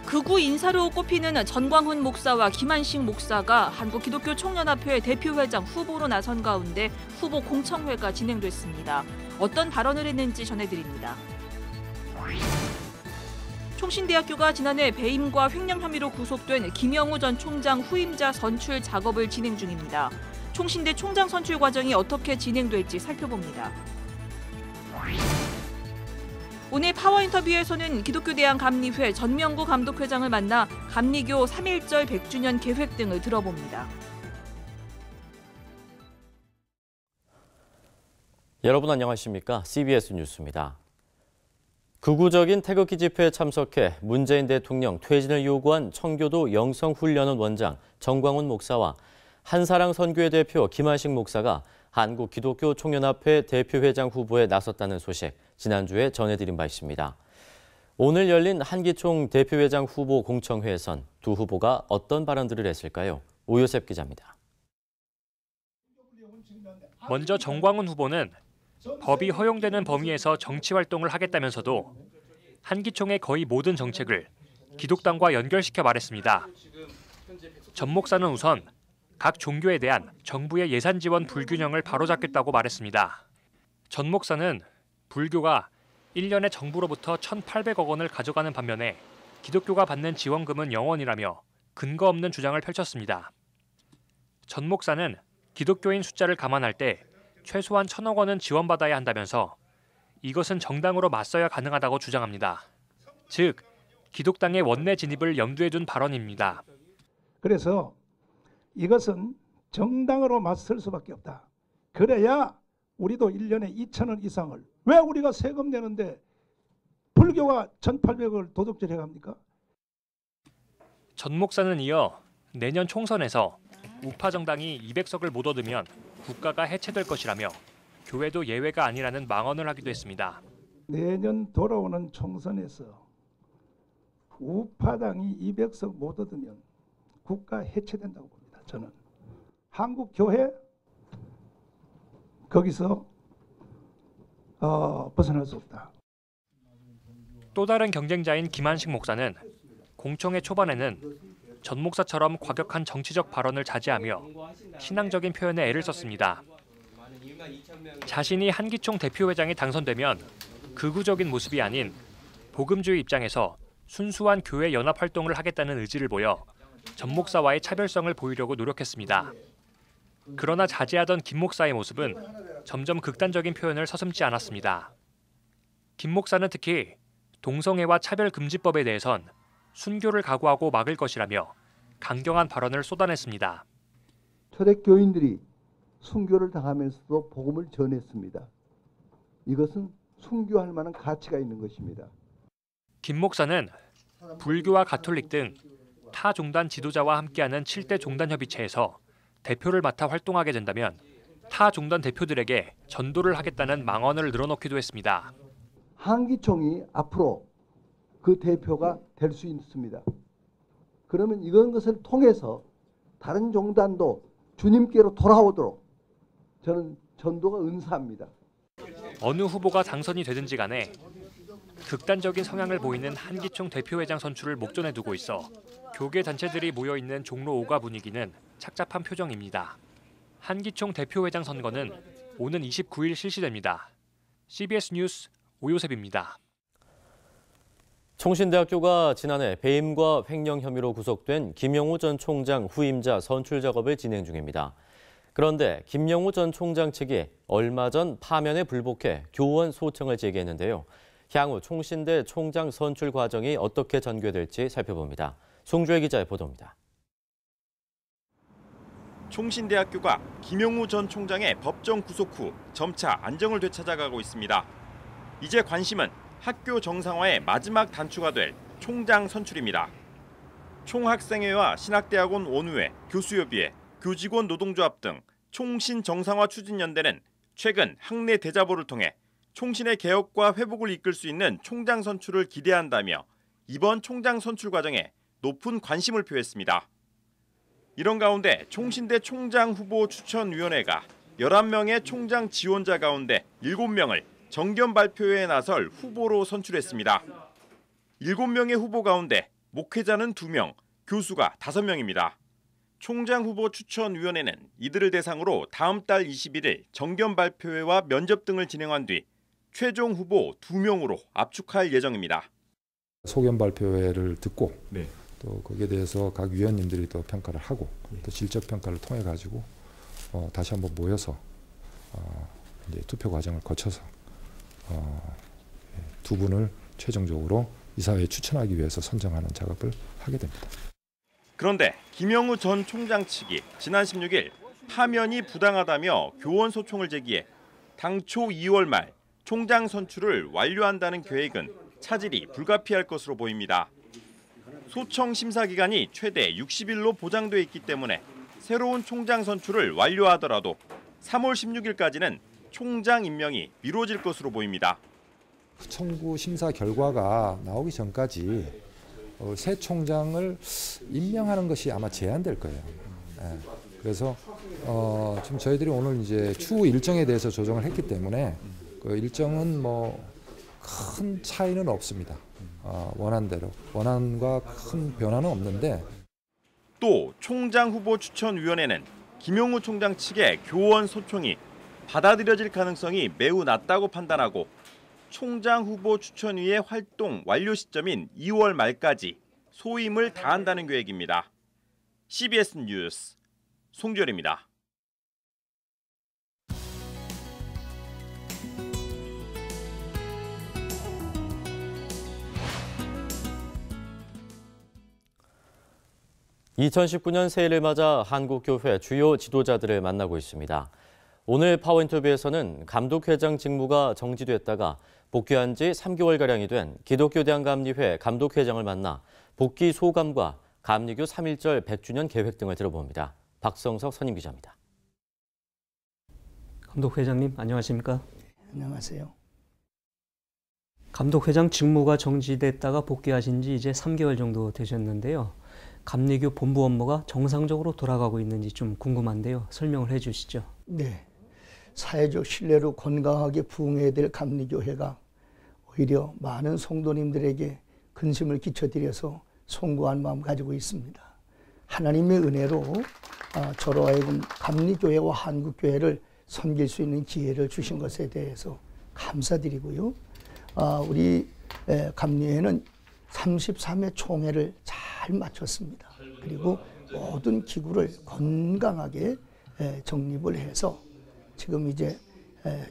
극우 인사로 꼽히는 전광훈 목사와 김한식 목사가 한국기독교총연합회 대표회장 후보로 나선 가운데 후보 공청회가 진행됐습니다. 어떤 발언을 했는지 전해드립니다. 총신대학교가 지난해 배임과 횡령 혐의로 구속된 김영우 전 총장 후임자 선출 작업을 진행 중입니다. 총신대 총장 선출 과정이 어떻게 진행될지 살펴봅니다. 오늘 파워인터뷰에서는 기독교대한감리회 전명구 감독회장을 만나 감리교 3.1절 100주년 계획 등을 들어봅니다. 여러분 안녕하십니까? CBS 뉴스입니다. 극우적인 태극기 집회에 참석해 문재인 대통령 퇴진을 요구한 청교도 영성훈련원 원장 정광훈 목사와 한사랑 선교회 대표 김한식 목사가 한국기독교총연합회 대표회장 후보에 나섰다는 소식 지난주에 전해드린 바 있습니다. 오늘 열린 한기총 대표회장 후보 공청회에선 두 후보가 어떤 발언들을 했을까요? 오요셉 기자입니다. 먼저 정광훈 후보는 법이 허용되는 범위에서 정치 활동을 하겠다면서도 한기총의 거의 모든 정책을 기독당과 연결시켜 말했습니다. 전 목사는 우선 각 종교에 대한 정부의 예산 지원 불균형을 바로잡겠다고 말했습니다. 전 목사는 불교가 1년에 정부로부터 1,800억 원을 가져가는 반면에 기독교가 받는 지원금은 0원이라며 근거 없는 주장을 펼쳤습니다. 전 목사는 기독교인 숫자를 감안할 때 최소한 1,000억 원은 지원받아야 한다면서 이것은 정당으로 맞서야 가능하다고 주장합니다. 즉, 기독당의 원내 진입을 염두에 둔 발언입니다. 그래서 이것은 정당으로 맞설 수밖에 없다. 그래야 우리도 1년에 2,000원 이상을, 왜 우리가 세금 내는데 불교가 1,800억을 도둑질해 갑니까? 전 목사는 이어 내년 총선에서 우파 정당이 200석을 못 얻으면 국가가 해체될 것이라며 교회도 예외가 아니라는 망언을 하기도 했습니다. 내년 돌아오는 총선에서 우파당이 200석 못 얻으면 국가 해체된다고 봅니다. 저는 한국교회 거기서 벗어날 수 없다. 또 다른 경쟁자인 김한식 목사는 공청회 초반에는 전 목사처럼 과격한 정치적 발언을 자제하며 신앙적인 표현에 애를 썼습니다. 자신이 한기총 대표회장에 당선되면 극우적인 모습이 아닌 복음주의 입장에서 순수한 교회 연합 활동을 하겠다는 의지를 보여 전 목사와의 차별성을 보이려고 노력했습니다. 그러나 자제하던 김 목사의 모습은 점점 극단적인 표현을 서슴지 않았습니다. 김 목사는 특히 동성애와 차별금지법에 대해선 순교를 각오하고 막을 것이라며 강경한 발언을 쏟아냈습니다. 초대교인들이 순교를 당하면서도 복음을 전했습니다. 이것은 순교할 만한 가치가 있는 것입니다. 김 목사는 불교와 가톨릭 등 타 종단 지도자와 함께하는 7대 종단협의체에서 대표를 맡아 활동하게 된다면 타 종단 대표들에게 전도를 하겠다는 망언을 늘어놓기도 했습니다. 한기총이 앞으로 그 대표가 될 수 있습니다. 그러면 이런 것을 통해서 다른 종단도 주님께로 돌아오도록 저는 전도가 은사합니다. 어느 후보가 당선이 되든지 간에 극단적인 성향을 보이는 한기총 대표회장 선출을 목전에 두고 있어 교계 단체들이 모여있는 종로 5가 분위기는 착잡한 표정입니다. 한기총 대표회장 선거는 오는 29일 실시됩니다. CBS 뉴스 오요셉입니다. 총신대학교가 지난해 배임과 횡령 혐의로 구속된 김영우 전 총장 후임자 선출 작업을 진행 중입니다. 그런데 김영우 전 총장 측이 얼마 전 파면에 불복해 교원 소청을 제기했는데요. 향후 총신대 총장 선출 과정이 어떻게 전개될지 살펴봅니다. 송주혜 기자의 보도입니다. 총신대학교가 김영우 전 총장의 법정 구속 후 점차 안정을 되찾아가고 있습니다. 이제 관심은 학교 정상화의 마지막 단추가 될 총장 선출입니다. 총학생회와 신학대학원 원우회, 교수협의회, 교직원 노동조합 등 총신 정상화 추진연대는 최근 학내 대자보를 통해 총신의 개혁과 회복을 이끌 수 있는 총장 선출을 기대한다며 이번 총장 선출 과정에 높은 관심을 표했습니다. 이런 가운데 총신대 총장 후보 추천위원회가 11명의 총장 지원자 가운데 7명을 정견 발표회에 나설 후보로 선출했습니다. 7명의 후보 가운데 목회자는 2명, 교수가 5명입니다. 총장 후보 추천위원회는 이들을 대상으로 다음 달 21일 정견 발표회와 면접 등을 진행한 뒤 최종 후보 2명으로 압축할 예정입니다. 소견 발표회를 듣고 또 거기에 대해서 각 위원님들이 또 평가를 하고 또 질적 평가를 통해 가지고 다시 한번 모여서 이제 투표 과정을 거쳐서 2분을 최종적으로 이사회에 추천하기 위해서 선정하는 작업을 하게 됩니다. 그런데 김영우 전 총장 측이 지난 16일 파면이 부당하다며 교원 소송을 제기해 당초 2월 말 총장 선출을 완료한다는 계획은 차질이 불가피할 것으로 보입니다. 소청 심사 기간이 최대 60일로 보장돼 있기 때문에 새로운 총장 선출을 완료하더라도 3월 16일까지는 총장 임명이 미뤄질 것으로 보입니다. 청구 심사 결과가 나오기 전까지 새 총장을 임명하는 것이 아마 제한될 거예요. 그래서 지금 저희들이 오늘 이제 추후 일정에 대해서 조정을 했기 때문에 그 일정은 뭐 큰 차이는 없습니다. 원안대로 원안과 큰 변화는 없는데 또 총장 후보 추천위원회는 김영우 총장 측의 교원 소총이 받아들여질 가능성이 매우 낮다고 판단하고 총장 후보 추천위의 활동 완료 시점인 2월 말까지 소임을 다한다는 계획입니다. CBS 뉴스 송지열입니다. (2019년) 새해를 맞아 한국교회 주요 지도자들을 만나고 있습니다. 오늘 파워인터뷰에서는 감독회장 직무가 정지됐다가 복귀한 지 3개월가량이 된 기독교대학감리회 감독회장을 만나 복귀 소감과 감리교 3.1절 100주년 계획 등을 들어봅니다. 박성석 선임기자입니다. 감독회장님 안녕하십니까? 안녕하세요. 감독회장 직무가 정지됐다가 복귀하신 지 이제 3개월 정도 되셨는데요. 감리교 본부 업무가 정상적으로 돌아가고 있는지 좀 궁금한데요. 설명을 해 주시죠. 네. 사회적 신뢰로 건강하게 부흥해야 될 감리교회가 오히려 많은 성도님들에게 근심을 끼쳐드려서 송구한 마음 가지고 있습니다. 하나님의 은혜로 저로 하여금 감리교회와 한국교회를 섬길 수 있는 기회를 주신 것에 대해서 감사드리고요. 우리 감리회는 33회 총회를 잘 마쳤습니다. 그리고 모든 기구를 건강하게 정립을 해서 지금 이제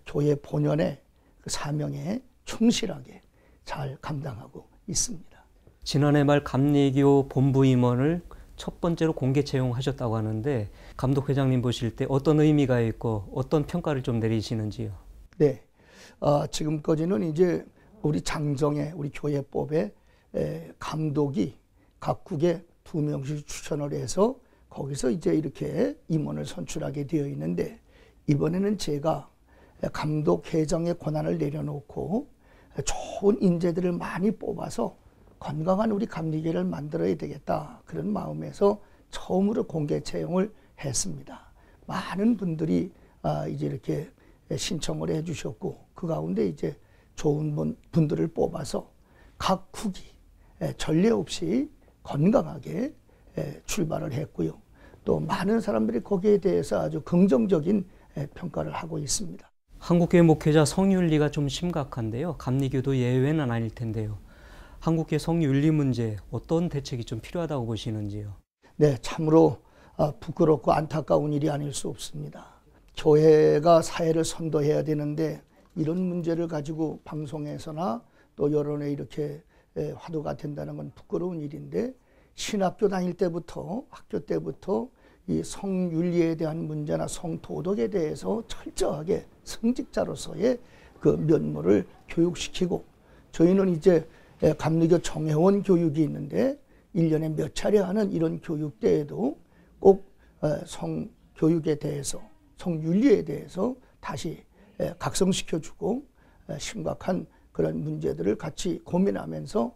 교회 본연의 그 사명에 충실하게 잘 감당하고 있습니다. 지난해 말 감리교 본부 임원을 첫 번째로 공개 채용하셨다고 하는데 감독회장님 보실 때 어떤 의미가 있고 어떤 평가를 좀 내리시는지요? 네, 지금까지는 이제 우리 장정에 우리 교회법에 감독이 각국에 2명씩 추천을 해서 거기서 이제 이렇게 임원을 선출하게 되어 있는데 이번에는 제가 감독회장의 권한을 내려놓고 좋은 인재들을 많이 뽑아서 건강한 우리 감리교회를 만들어야 되겠다 그런 마음에서 처음으로 공개 채용을 했습니다. 많은 분들이 이제 이렇게 신청을 해주셨고 그 가운데 이제 좋은 분들을 뽑아서 각 국이 전례 없이 건강하게 출발을 했고요. 또 많은 사람들이 거기에 대해서 아주 긍정적인 평가를 하고 있습니다. 한국교회 목회자 성윤리가 좀 심각한데요. 감리교도 예외는 아닐 텐데요. 한국교회 성윤리 문제 어떤 대책이 좀 필요하다고 보시는지요? 네, 참으로 부끄럽고 안타까운 일이 아닐 수 없습니다. 교회가 사회를 선도해야 되는데 이런 문제를 가지고 방송에서나 또 여론에 이렇게 화두가 된다는 건 부끄러운 일인데 신학교 다닐 때부터 학교 때부터 이 성윤리에 대한 문제나 성도덕에 대해서 철저하게 성직자로서의 그 면모를 교육시키고 저희는 이제 감리교 정회원 교육이 있는데 1년에 몇 차례 하는 이런 교육 때에도 꼭 성교육에 대해서 성윤리에 대해서 다시 각성시켜주고 심각한 그런 문제들을 같이 고민하면서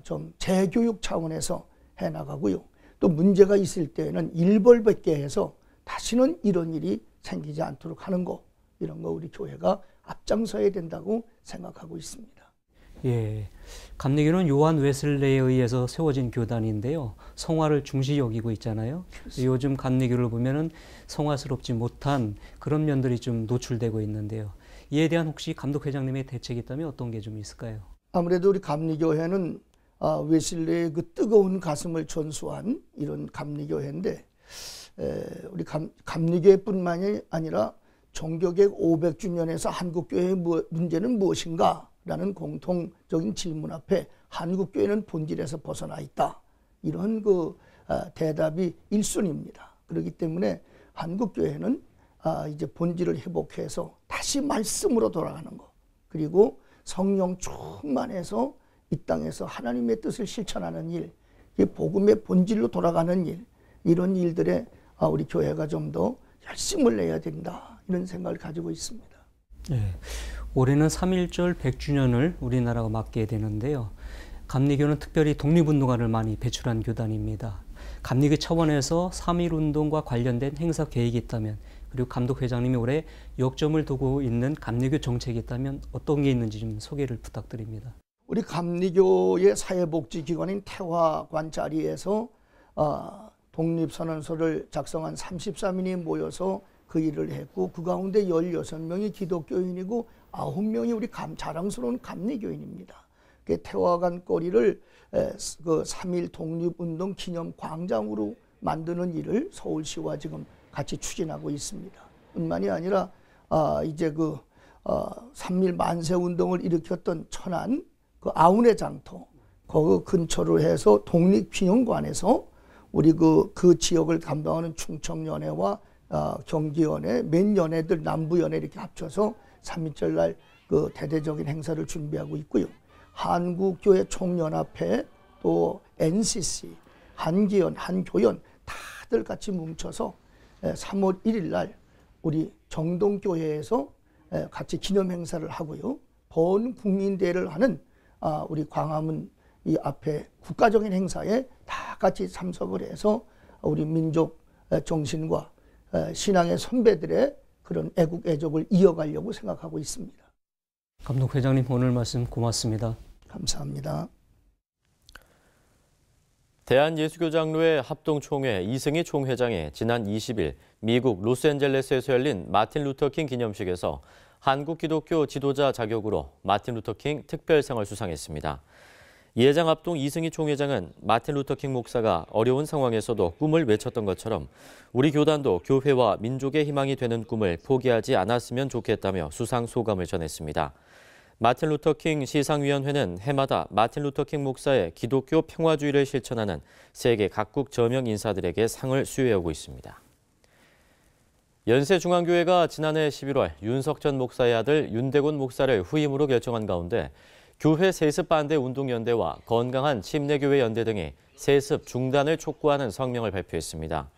좀 재교육 차원에서 해나가고요. 또 문제가 있을 때는 일벌백계 해서 다시는 이런 일이 생기지 않도록 하는 거 이런 거 우리 교회가 앞장서야 된다고 생각하고 있습니다. 예, 감리교는 요한 웨슬레에 의해서 세워진 교단인데요. 성화를 중시 여기고 있잖아요. 요즘 감리교를 보면은 성화스럽지 못한 그런 면들이 좀 노출되고 있는데요. 이에 대한 혹시 감독 회장님의 대책이 있다면 어떤 게 좀 있을까요? 아무래도 우리 감리교회는 웨슬레의 그 뜨거운 가슴을 전수한 이런 감리교회인데 우리 감리교회뿐만이 아니라 종교개혁 500주년에서 한국교회의 문제는 무엇인가? 라는 공통적인 질문 앞에 한국교회는 본질에서 벗어나 있다. 이런 대답이 1순위입니다. 그렇기 때문에 한국교회는 이제 본질을 회복해서 다시 말씀으로 돌아가는 것. 그리고 성령 충만해서 이 땅에서 하나님의 뜻을 실천하는 일, 복음의 본질로 돌아가는 일, 이런 일들에 우리 교회가 좀 더 열심을 내야 된다. 이런 생각을 가지고 있습니다. 네. 올해는 3.1절 100주년을 우리나라가 맞게 되는데요. 감리교는 특별히 독립운동가를 많이 배출한 교단입니다. 감리교 차원에서 3.1운동과 관련된 행사 계획이 있다면, 그리고 감독 회장님이 올해 역점을 두고 있는 감리교 정책이 있다면 어떤 게 있는지 좀 소개를 부탁드립니다. 우리 감리교의 사회복지기관인 태화관 자리에서 독립선언서를 작성한 33인이 모여서 그 일을 했고, 그 가운데 16명이 기독교인이고 9명이 우리 자랑스러운 감리교인입니다. 그 태화관 거리를 그 3.1 독립운동 기념 광장으로 만드는 일을 서울시와 지금 같이 추진하고 있습니다. 뿐만이 아니라 이제 3.1 만세 운동을 일으켰던 천안 그 아운의 장터 그 근처로 해서 독립기념관에서 우리 그 지역을 담당하는 충청연회와 경기연회, 몇 연회들 남부연회 이렇게 합쳐서 3.1절 날 그 대대적인 행사를 준비하고 있고요. 한국교회 총연합회 또 NCC, 한기연, 한교연 다들 같이 뭉쳐서 3월 1일 날 우리 정동교회에서 같이 기념 행사를 하고요. 번국민대회를 하는 우리 광화문 이 앞에 국가적인 행사에 다 같이 참석을 해서 우리 민족 정신과 신앙의 선배들의 그런 애국 애족을 이어가려고 생각하고 있습니다. 감독 회장님 오늘 말씀 고맙습니다. 감사합니다. 대한예수교장로회 합동총회 이승희 총회장이 지난 20일 미국 로스앤젤레스에서 열린 마틴 루터킹 기념식에서 한국 기독교 지도자 자격으로 마틴 루터킹 특별상을 수상했습니다. 예장 합동 이승희 총회장은 마틴 루터킹 목사가 어려운 상황에서도 꿈을 외쳤던 것처럼 우리 교단도 교회와 민족의 희망이 되는 꿈을 포기하지 않았으면 좋겠다며 수상 소감을 전했습니다. 마틴 루터킹 시상위원회는 해마다 마틴 루터킹 목사의 기독교 평화주의를 실천하는 세계 각국 저명 인사들에게 상을 수여하고 있습니다. 연세중앙교회가 지난해 11월 윤석전 목사의 아들 윤대곤 목사를 후임으로 결정한 가운데 교회 세습 반대 운동연대와 건강한 침례교회 연대 등이 세습 중단을 촉구하는 성명을 발표했습니다.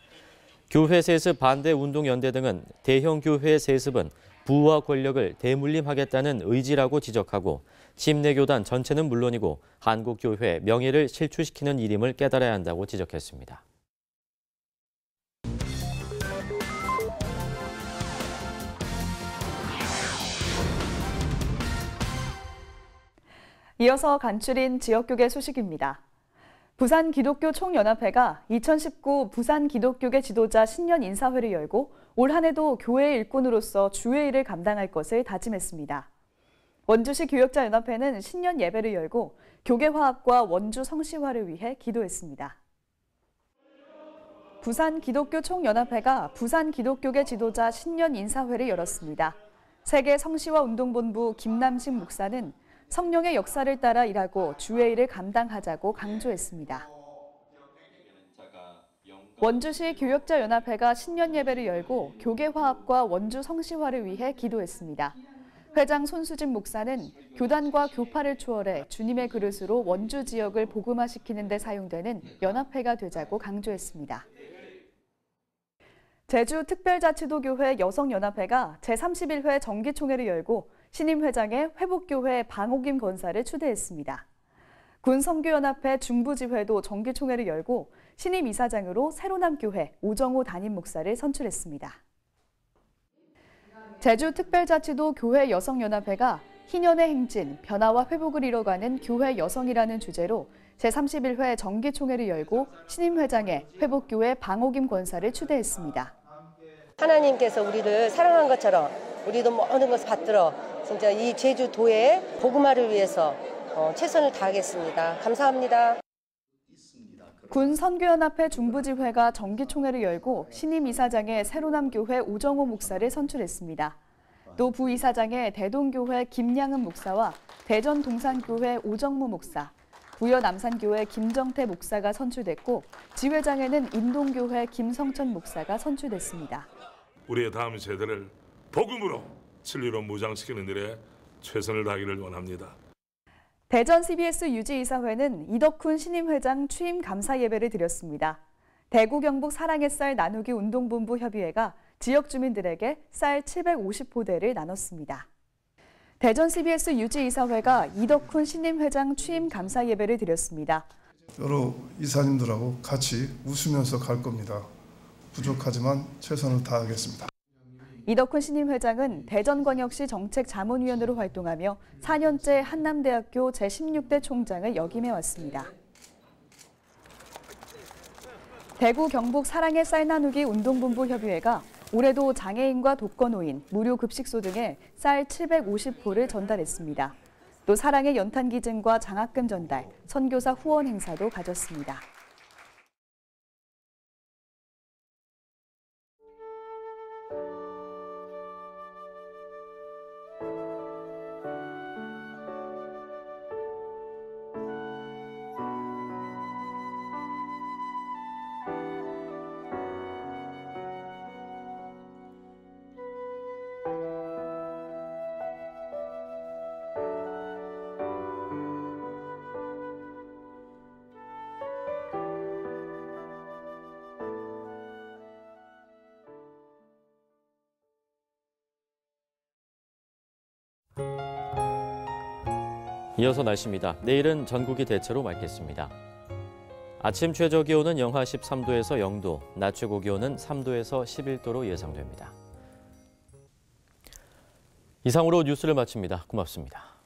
교회 세습 반대 운동연대 등은 대형 교회의 세습은 부와 권력을 대물림하겠다는 의지라고 지적하고 침례교단 전체는 물론이고 한국교회의 명예를 실추시키는 일임을 깨달아야 한다고 지적했습니다. 이어서 간추린 지역교계 소식입니다. 부산기독교총연합회가 2019 부산기독교계 지도자 신년 인사회를 열고 올 한 해도 교회 일꾼으로서 주의 일을 감당할 것을 다짐했습니다. 원주시 교역자연합회는 신년 예배를 열고 교계화합과 원주 성시화를 위해 기도했습니다. 부산기독교총연합회가 부산기독교계 지도자 신년 인사회를 열었습니다. 세계 성시화 운동본부 김남식 목사는 성령의 역사를 따라 일하고 주의 일을 감당하자고 강조했습니다. 원주시 교역자연합회가 신년 예배를 열고 교계화합과 원주 성시화를 위해 기도했습니다. 회장 손수진 목사는 교단과 교파를 초월해 주님의 그릇으로 원주 지역을 복음화시키는 데 사용되는 연합회가 되자고 강조했습니다. 제주특별자치도교회 여성연합회가 제31회 정기총회를 열고 신임 회장의 회복교회 방옥임 권사를 추대했습니다. 군선교연합회 중부지회도 정기총회를 열고 신임 이사장으로 새로남교회 오정호 담임 목사를 선출했습니다. 제주특별자치도 교회 여성연합회가 희년의 행진, 변화와 회복을 이뤄가는 교회 여성이라는 주제로 제31회 정기총회를 열고 신임 회장에 회복교회 방옥임 권사를 추대했습니다. 하나님께서 우리를 사랑한 것처럼 우리도 모든 것을 받들어 진짜 이 제주도의 복음화를 위해서 최선을 다하겠습니다. 감사합니다. 군 선교연합회 중부지회가 정기총회를 열고 신임 이사장에 세로남교회 오정호 목사를 선출했습니다. 또 부이사장에 대동교회 김양은 목사와 대전 동산교회 오정무 목사, 부여 남산교회 김정태 목사가 선출됐고 지회장에는 인동교회 김성천 목사가 선출됐습니다. 우리의 다음 세대를 복음으로 진리로 무장시키는 일에 최선을 다하기를 원합니다. 대전 CBS 유지이사회는 이덕훈 신임 회장 취임 감사 예배를 드렸습니다. 대구 경북 사랑의 쌀 나누기 운동본부 협의회가 지역 주민들에게 쌀 750포대를 나눴습니다. 대전 CBS 유지이사회가 이덕훈 신임 회장 취임 감사 예배를 드렸습니다. 여러 이사님들하고 같이 웃으면서 갈 겁니다. 부족하지만 최선을 다하겠습니다. 이덕훈 신임 회장은 대전광역시 정책자문위원으로 활동하며 4년째 한남대학교 제16대 총장을 역임해왔습니다. 대구 경북 사랑의 쌀 나누기 운동본부 협의회가 올해도 장애인과 독거노인, 무료 급식소 등에 쌀 750포를 전달했습니다. 또 사랑의 연탄기증과 장학금 전달, 선교사 후원 행사도 가졌습니다. 이어서 날씨입니다. 내일은 전국이 대체로 맑겠습니다. 아침 최저 기온은 영하 13도에서 0도, 낮 최고 기온은 3도에서 11도로 예상됩니다. 이상으로 뉴스를 마칩니다. 고맙습니다.